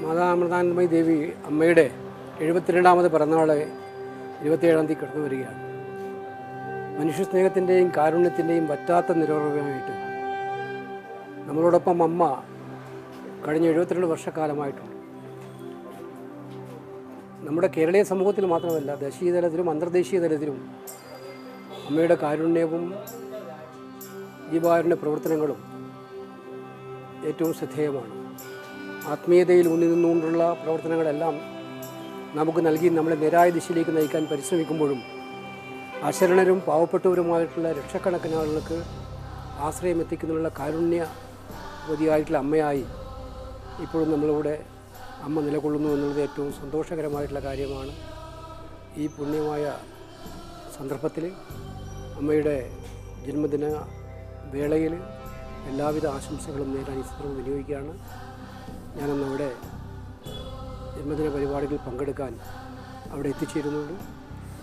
മാതാ അമൃതാനന്ദമയി ദേവി അമ്മയുടെ 72ാമത് പിറന്നാൾ 27-ാം തീയതി കടന്നു വരികയാണ്. മനുഷ്യസ്നേഹത്തിൻ്റെയും കാരുണ്യത്തിൻ്റെയും വറ്റാത്ത നിരോധനമായിട്ട് നമ്മളോടൊപ്പം അമ്മ കഴിഞ്ഞ 72 വർഷക്കാലമായിട്ടുണ്ട്. നമ്മുടെ കേരളീയ സമൂഹത്തിൽ മാത്രമല്ല, ദേശീയ തലത്തിലും അന്തർദേശീയ തലത്തിലും അമ്മയുടെ കാരുണ്യവും ജീവകാരുണ്യ പ്രവർത്തനങ്ങളും ഏറ്റവും ശ്രദ്ധേയമാണ്. ആത്മീയതയിൽ ഊന്നി നിന്നുകൊണ്ടുള്ള പ്രവർത്തനങ്ങളെല്ലാം നമുക്ക് നൽകി നമ്മളെ നേരായ ദിശയിലേക്ക് നയിക്കാൻ പരിശ്രമിക്കുമ്പോഴും അശരണരും പാവപ്പെട്ടവരുമായിട്ടുള്ള ലക്ഷക്കണക്കിന് ആളുകൾക്ക് ആശ്രയം എത്തിക്കുന്നതിനുള്ള കാരുണ്യവതിയായിട്ടുള്ള അമ്മയായി ഇപ്പോഴും നമ്മളിവിടെ അമ്മ നിലകൊള്ളുന്നു എന്നുള്ളത് ഏറ്റവും സന്തോഷകരമായിട്ടുള്ള കാര്യമാണ്. ഈ പുണ്യമായ സന്ദർഭത്തിൽ അമ്മയുടെ ജന്മദിന വേളയിൽ എല്ലാവിധ ആശംസകളും നേരാൻ ഈ സന്ദർഭം വിനിയോഗിക്കുകയാണ്. ഞാനന്നവിടെ ജന്മദിന പരിപാടികളിൽ പങ്കെടുക്കാൻ അവിടെ എത്തിച്ചേരുന്നുണ്ട്.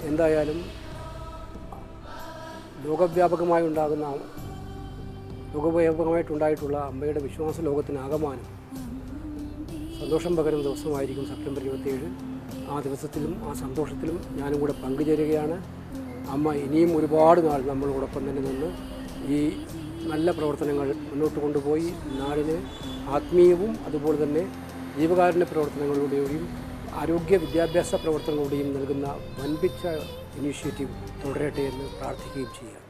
എന്തായാലും ലോകവ്യാപകമായിട്ടുണ്ടായിട്ടുള്ള അമ്മയുടെ വിശ്വാസ ലോകത്തിനാകമാനം സന്തോഷം പകരുന്ന ദിവസമായിരിക്കും സെപ്റ്റംബർ 27. ആ ദിവസത്തിലും ആ സന്തോഷത്തിലും ഞാനും കൂടെ പങ്കുചേരുകയാണ്. അമ്മ ഇനിയും ഒരുപാട് നാൾ നമ്മളോടൊപ്പം തന്നെ നിന്ന് ഈ നല്ല പ്രവർത്തനങ്ങൾ മുന്നോട്ട് കൊണ്ടുപോയി നാടിന് ആത്മീയവും അതുപോലെ തന്നെ ജീവകാരുണ്യ പ്രവർത്തനങ്ങളിലൂടെയും ആരോഗ്യ വിദ്യാഭ്യാസ പ്രവർത്തനങ്ങളിലൂടെയും നൽകുന്ന വൻപിച്ച ഇനീഷ്യേറ്റീവ് തുടരട്ടെ എന്ന് പ്രാർത്ഥിക്കുകയും ചെയ്യാം.